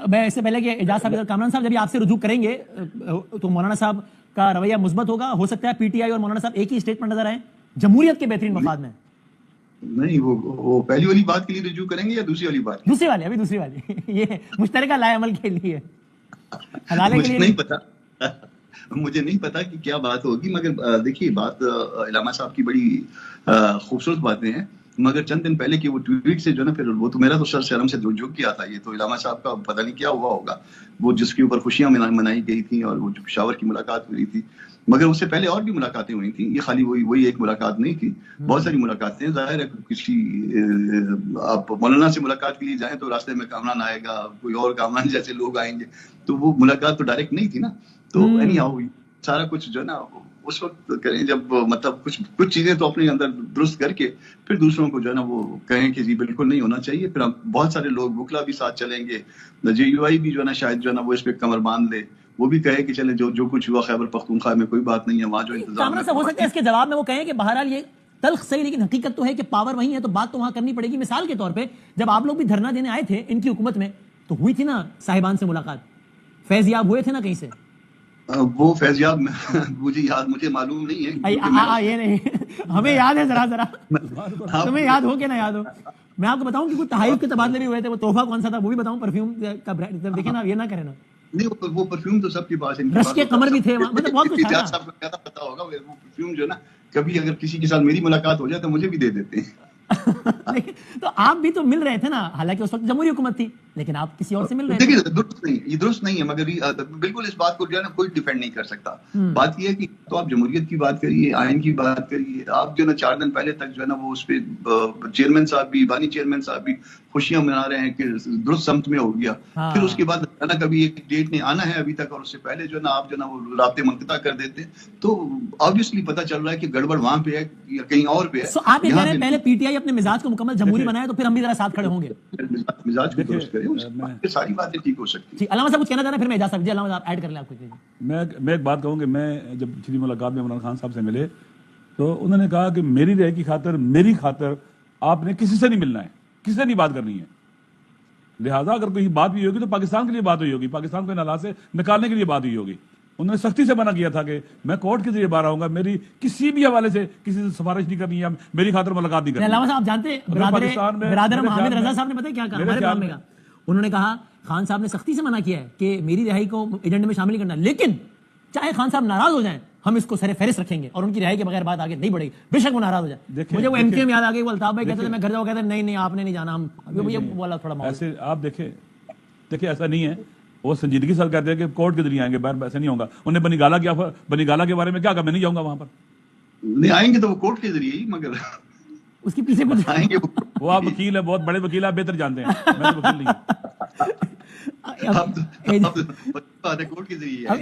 میں اس سے پہلے کہ اعجاز صاحب کامران صاحب جب آپ سے رجوع کریں گے تو مولانا صاحب کا رویہ مثبت ہوگا. ہو سکتا ہے پی ٹی آئی اور مولانا صاحب ایک ہی اسٹیٹ پر نظر آئیں جمہوریت کے بہترین مفاد میں. نہیں وہ پہلی والی بات کے لیے رجوع کریں گے یا دوسری والی بات؟ دوسری والی, ابھی دوسری والی یہ مشترکہ لائے عمل کے لیے حوالے کے لیے مجھے نہیں پتا کہ کیا بات ہوگی, مگر دیکھیے بات علامہ صاحب کی بڑی خوبصورت باتیں ہیں, مگر چند دن پہلے کہ وہ ٹویٹ سے جو نا, پھر وہ تو میرا تو سر شرم سے جو کیا تھا, یہ تو علامہ صاحب کا پتہ نہیں کیا ہوا ہوگا, وہ جس کے اوپر خوشیاں منائی گئی تھیں اور وہ پشاور کی ملاقات ہوئی تھی, مگر اس سے پہلے اور بھی ملاقاتیں ہوئی تھیں, یہ خالی وہی ایک ملاقات نہیں تھی, بہت ساری ملاقاتیں. ظاہر ہے کسی آپ مولانا سے ملاقات کے لیے جائیں تو راستے میں کامران آئے گا, کوئی اور کامران جیسے لوگ آئیں گے, تو وہ ملاقات تو ڈائریکٹ نہیں تھی نا. تو اینی ہاؤ سارا کچھ جو ہے نا اس وقت کریں جب مطلب کچھ چیزیں تو اپنے اندر درست کر کے پھر دوسروں کو جو ہے نا وہ کہیں کہ جی بالکل نہیں ہونا چاہیے. پھر ہم بہت سارے لوگ بکلا بھی ساتھ چلیں گے, جے یو آئی بھی جو ہے نا شاید جو ہے نا وہ اس پہ کمر باندھ لے, وہ بھی کہے کہ چلے جو کچھ ہوا خیبر پختونخوا میں کوئی بات نہیں ہے, وہاں جو انتظام ہے. ہو سکتا ہے اس کے جواب میں وہ کہیں کہ بہرحال یہ تلخ صحیح, لیکن حقیقت تو ہے کہ پاور وہی ہے, تو بات تو وہاں کرنی پڑے گی. مثال کے طور پہ جب آپ لوگ بھی دھرنا دینے آئے تھے ان کی حکومت میں تو ہوئی تھی نا صاحبان سے ملاقات, فیض یاب ہوئے تھے نا کہیں سے. وہ فیض یاب مجھے معلوم نہیں ہے, یہ نہیں ہمیں یاد ہے ذرا تمہیں یاد ہو کہ نہ یاد ہو. میں آپ کو بتاؤں کہ کوئی تحائف کے تبادلے بھی ہوئے تھے, وہ تحفہ کون سا تھا وہ بھی بتاؤں, پرفیوم کا دیکھیں نا, یہ نہ کریں نا. نہیں وہ پرفیوم تو سب کے پاس ہے, رش کے قمر بھی تھے, مطلب بہت کچھ تھا. صاحب کو زیادہ پتا ہوگا, وہ پرفیوم جو ہے نا کبھی اگر کسی کے ساتھ میری ملاقات ہو جائے تو مجھے بھی دے دیتے ہیں. تو آپ بھی تو مل رہے تھے نا, حالانکہ اس وقت جمہوری حکومت تھی, لیکن آپ کسی اور سے مل رہے تھے. دیکھیے یہ درست نہیں ہے, مگر بالکل اس بات کو جو ہے نا کوئی ڈیفینڈ نہیں کر سکتا. بات یہ ہے کہ تو آپ جمہوریت کی بات کریے, آئین کی بات کریے, آپ جو ہے نا 4 دن پہلے تک جو ہے نا وہ اس پہ چیئرمین صاحب بھی, بانی چیئرمین صاحب بھی خوشیاں منا رہے ہیں کہ درست سمت میں ہو گیا. پھر اس کے بعد نا کبھی ایک ڈیٹ نے آنا ہے ابھی تک, اور اس سے پہلے جو ہے نا آپ جو ہے نا وہ رابطے منقطع کر دیتے, تو آبویسلی پتہ چل رہا ہے کہ گڑبڑ وہاں پہ ہے یا کہیں اور پہ ہے. آپ یہ کہہ رہے ہیں پہلے پی ٹی آئی اپنے مزاج کو مکمل جمہوری بنائے تو پھر ہم بھی ذرا ساتھ کھڑے ہوں گے. مزاج کو درست کریں, ساری باتیں ٹھیک ہو سکتی ہیں. علامہ صاحب کچھ کہنا چاہ رہے ہیں, پھر میں اجازت صاحب, جی علامہ صاحب ایڈ کر لیں آپ کچھ. میں ایک بات کہوں کہ میں جب پچھلی ملاقات میں عمران خان صاحب سے ملے تو انہوں نے کہا کہ میری رہے کی خاطر, میری خاطر آپ نے کسی سے نہیں ملنا ہے, کسی سے نہیں بات کرنی ہے, لہٰذا اگر کوئی بات بھی ہوگی تو پاکستان کے لیے بات ہوئی ہوگی, پاکستان کو ان حالات سے نکالنے کے لیے بات ہوئی ہوگی. انہوں نے سختی سے منع کیا تھا کہ میں کورٹ کے ذریعے باہر آؤں گا, میری کسی بھی حوالے سے کسی سے سفارش نہیں کرنی ہے, میری خاطر ملاقات نہیں کرنی. علامہ صاحب جانتے ہیں برادر حامد رضا صاحب نے پتہ کیا کہا ہمارے پروگرام میں, انہوں نے کہا خان صاحب نے سختی سے منع کیا ہے کہ میری رہائی کو ایجنڈے میں شامل کرنا, لیکن چاہے خان صاحب ناراض ہو جائیں ہم اس کو سر فہرست رکھیں گے اور ان کی رہائی کے بغیر بات آگے نہیں بڑھے گی, بے شک وہ ناراض ہو جائے. مجھے وہ ایم کیو ایم یاد آ گئی, وہ الطاف بھائی کہتے تھے میں گھر جاؤں, کہتے ہیں نہیں آپ نے نہیں جانا, ہم وہ والا تھوڑا ایسے آپ دیکھیں ایسا نہیں ہے. وہ سنجیدگی سے کہتے ہیں کہ کورٹ کے ذریعے آئیں گے, باہر ایسے نہیں ہوگا. انہیں بنی گالا کے بارے میں کیا کہا, میں نہیں جاؤں گا وہاں پر. نہیں آئیں گے تو وہ کورٹ کے ذریعے ہی, مگر اس کے پیچھے کچھ آئیں گے. وہ آپ وکیل ہیں, بہت بڑے وکیل, آپ بہتر جانتے ہیں, میں تو وکیل نہیں ہوں.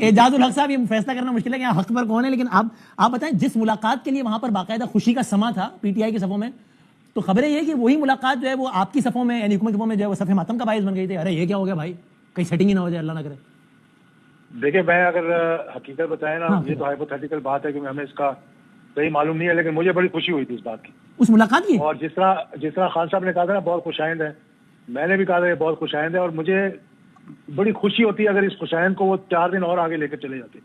اعجاز الحق صاحب یہ فیصلہ کرنا مشکل ہے کہ حق پر کون ہے, لیکن آپ بتائیں جس ملاقات کے لیے وہاں پر باقاعدہ خوشی کا سما تھا پی ٹی آئی کے صفوں میں, تو خبریں یہ کہ وہی ملاقات جو ہے وہ آپ کی صفوں میں یعنی حکومت صفوں میں جو ہے وہ صف ماتم کا باعث بن گئی تھی. ارے یہ کیا ہو گیا بھائی, کہیں سیٹنگ ہی نہ ہو جائے, اللہ نہ کرے. دیکھیں میں اگر حقیقت بتائیں نا, یہ تو ہائپوتھیٹیکل بات ہے کہ ہمیں اس کا صحیح معلوم نہیں ہے, لیکن مجھے بڑی خوشی ہوئی تھی اس بات کی, اس ملاقات کی. اور جس طرح خان صاحب نے کہا تھا نا بہت خوش آئند ہے, میں نے بھی کہا تھا یہ بہت خوش آئند ہے, اور مجھے بڑی خوشی ہوتی ہے اگر اس خوش آئند کو وہ 4 دن اور آگے لے کر چلے جاتے.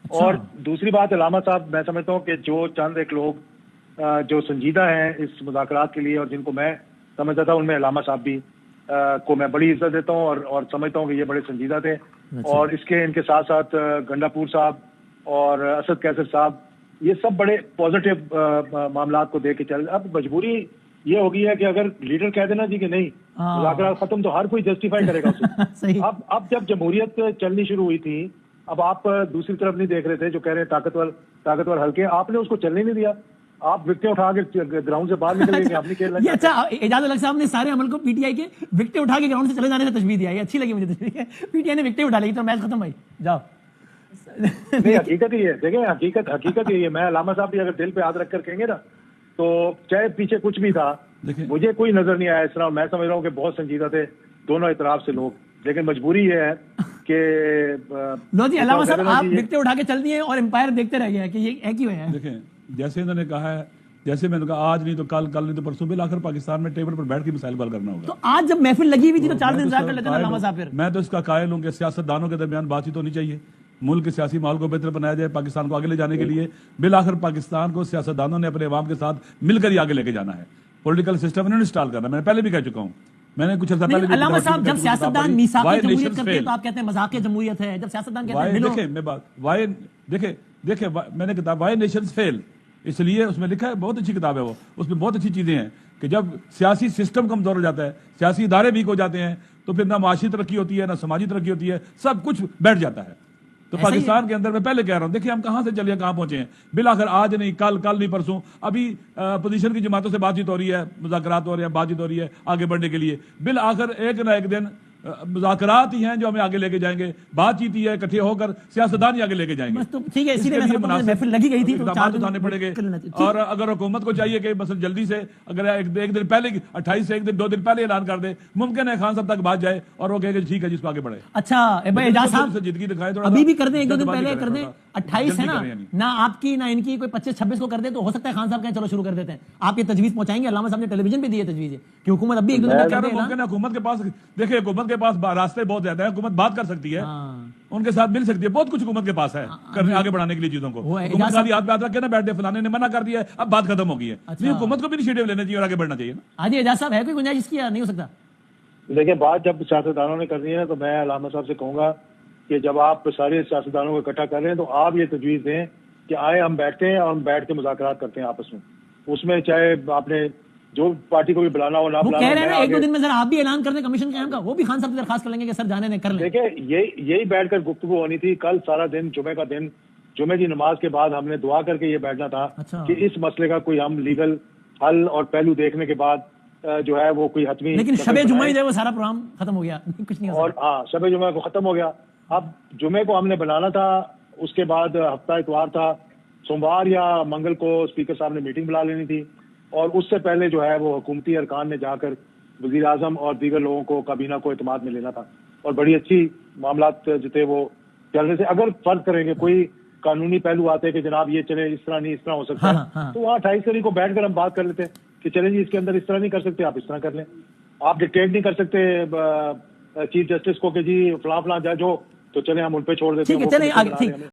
اور دوسری بات علامہ صاحب, میں سمجھتا ہوں کہ جو چند ایک لوگ جو سنجیدہ ہیں اس مذاکرات کے لیے اور جن کو میں سمجھتا تھا, ان میں علامہ صاحب بھی کو میں بڑی عزت دیتا ہوں اور سمجھتا ہوں کہ یہ بڑے سنجیدہ تھے. اور ان کے ساتھ ساتھ گنڈا پور صاحب اور اسد کیسر صاحب, یہ سب بڑے پازیٹیو معاملات کو دیکھ کے چل. اب مجبوری یہ ہو گئی ہے کہ اگر لیڈر کہہ دینا جی کہ نہیں مذاکرات ختم, تو ہر کوئی جسٹیفائی کرے گا اسے. اب جب جمہوریت چلنی شروع ہوئی تھی, اب آپ دوسری طرف نہیں دیکھ رہے تھے جو کہہ رہے ہیں طاقتور ہلکے, آپ نے اس کو چلنے نہیں دیا, آپ وکٹیں اٹھا کے گراؤنڈ سے باہر نکل گئے, آپ نہیں کھیلنا. اچھا, اعجاز الحق صاحب نے سارے عمل کو پی ٹی آئی کے وکٹیں اٹھا کے گراؤنڈ سے چلے جانے سے تشبیہ دیا, یہ اچھی لگی مجھے تشبیہ. پی ٹی آئی نے وکٹیں اٹھا لی تو میچ ختم بھائی, جاؤ. نہیں حقیقت ہی ہے, دیکھیں حقیقت ہی ہے. میں علامہ صاحب بھی اگر دل پہ ہاتھ رکھ کر کہیں گے نا, تو چاہے پیچھے کچھ بھی تھا, مجھے کوئی نظر نہیں آیا اس طرح. میں سمجھ رہا ہوں کہ بہت سنجیدہ تھے دونوں اطراف سے لوگ, لیکن مجبوری یہ ہے کہ لو جی علامہ صاحب آپ وکٹیں اٹھا کے چل دیے اور امپائر دیکھتے رہ گئے کہ یہ ایک ہی ہوا ہے. دیکھیں جیسے انہوں نے کہا ہے جیسے میں نے کہا آج نہیں تو کل، کل نہیں تو پرسوں، بالآخر پاکستان میں ٹیبل پر بیٹھ کے مسائل حل کرنا ہوگا. تو آج جب محفل لگی ہوئی تھی تو 4 دن انتظار کر لیتے نا علامہ صاحب. پھر میں تو اس کا قائل ہوں کہ سیاستدانوں کے درمیان بات چیت ہونی چاہیے، ملک کے سیاسی ماحول کو بہتر بنایا جائے، پاکستان کو آگے لے جانے کے لیے. بالآخر پاکستان کو سیاستدانوں نے اپنے عوام کے ساتھ مل کر ہی آگے لے کے جانا ہے. پولیٹیکل سسٹم انہوں نے انسٹال کرنا، میں نے پہلے بھی کہہ چکا ہوں. میں نے کچھ عرصہ پہلے بھی علامہ صاحب جب سیاستدان میثاق جمہوریت کرتے ہیں تو آپ کہتے ہیں مذاق جمہوریت ہے. جب سیاستدان کہتے ہیں دیکھیں میں بات وائی، دیکھیں میں نے کتاب وائی نیشنز فیل، اس لیے اس میں لکھا ہے، بہت اچھی کتاب ہے وہ، اس میں بہت اچھی چیزیں ہیں کہ جب سیاسی سسٹم کمزور ہو جاتا ہے، سیاسی ادارے ویک ہو جاتے ہیں، تو پھر نہ معاشی ترقی ہوتی ہے، نہ سماجی ترقی ہوتی ہے، سب کچھ بیٹھ جاتا ہے. تو پاکستان کے اندر میں پہلے کہہ رہا ہوں، دیکھیں ہم کہاں سے چلے کہاں پہنچے ہیں. بالآخر آج نہیں کل، کل نہیں پرسوں، ابھی اپوزیشن کی جماعتوں سے بات چیت ہو رہی ہے، مذاکرات ہو رہے ہیں، بات چیت ہو رہی ہے آگے بڑھنے کے لیے. بالآخر ایک نہ ایک دن مذاکرات ہی ہیں جو ہمیں آگے لے کے جائیں گے، بات چیت ہی ہے، اکٹھے ہو کر سیاستدان ہی آگے لے کے جائیں گے. ٹھیک ہے، اسی لیے محفل لگی گئی تھی تو اقدامات اٹھانے پڑیں گے. اور اگر حکومت کو چاہیے کہ مثلا جلدی سے اگر ایک دن پہلے 28 سے 2 دن پہلے اعلان کر دے، ممکن ہے خان صاحب تک بات جائے اور وہ کہے کہ ٹھیک ہے جس کو آگے بڑھے. اچھا اعجاز صاحب جدگی دکھائے تھوڑا، ابھی بھی کر دیں، 1-2 دن پہلے کر دیں. 28 ہے نا، نہ آپ کی نہ ان کی، کوئی 25-26 کو کر دیں تو ہو سکتا ہے خان صاحب کہیں چلو شروع کر دیتے ہیں. آپ یہ تجویز پہنچائیں گے؟ علامہ صاحب نے ٹیلی ویژن پہ دی ہے تجویز کہ حکومت ابھی 1-2 دن کر دے. ممکن ہے حکومت کے پاس، دیکھیں حکومت کے پاس راستے بہت زیادہ ہیں، حکومت بات کر سکتی ہے، ان کے ساتھ مل سکتی ہے، بہت کچھ حکومت کے پاس ہے کرنے آگے بڑھانے کے لیے چیزوں کو. حکومت خالی ہاتھ پہ ہاتھ رکھ کے نہ بیٹھ دے، فلانے نے منع کر دیا ہے اب بات ختم ہو گئی ہے. نہیں، حکومت کو بھی انیشیٹو لینا چاہیے اور آگے بڑھنا چاہیے نا. ہاں جی اعجاز صاحب، ہے کوئی گنجائش اس کی یا نہیں ہو سکتا؟ دیکھیں بات جب سیاستدانوں نے کرنی ہے تو میں علامہ صاحب سے کہوں گا کہ جب آپ سارے سیاستدانوں کو اکٹھا کر رہے ہیں تو آپ یہ تجویز دیں کہ آئے ہم بیٹھتے ہیں اور ہم بیٹھ کے مذاکرات کرتے ہیں آپس میں. اس میں چاہے آپ نے جو پارٹی کو بھی بلانا ہو نہ وہ بلانا کہہ رہے ہیں ہو، 1-2 دن میں ذرا آپ بھی اعلان کر دیں کمیشن قیام کا. وہ بھی خان صاحب سے درخواست کر لیں گے کہ سر جانے دیں، کر لیں. دیکھیں یہی بیٹھ کر گفتگو ہونی تھی. کل سارا دن جمعے کا دن، جمعے کی نماز کے بعد ہم نے دعا کر کے یہ بیٹھنا تھا کہ اس مسئلے کا کوئی ہم لیگل حل اور پہلو دیکھنے کے بعد جو ہے وہ کوئی حتمی. لیکن شب جمعہ ہی وہ سارا پروگرام ختم ہو گیا، کچھ نہیں. اور ہاں شب جمعہ کو ختم ہو گیا. اب جمعے کو ہم نے بنانا تھا، اس کے بعد ہفتہ اتوار تھا، سوموار یا منگل کو اسپیکر صاحب نے میٹنگ بلا لینی تھی. اور اس سے پہلے جو ہے وہ حکومتی ارکان نے جا کر وزیر اعظم اور دیگر لوگوں کو، کابینہ کو اعتماد میں لینا تھا. اور بڑی اچھی معاملات جو تھے وہ چلنے سے، اگر فرض کریں گے کوئی قانونی پہلو آتے کہ جناب یہ چلے اس طرح نہیں، اس طرح ہو سکتا ہے، تو وہاں 28 تاریخ کو بیٹھ کر ہم بات کر لیتے کہ چلیں جی اس کے اندر اس طرح نہیں کر سکتے، آپ اس طرح کر لیں. آپ ڈکٹیٹ نہیں کر سکتے چیف جسٹس کو کہ جی فلاں فلاں جج ہو تو چلیں ہم ان پہ چھوڑ دیتے ہیں.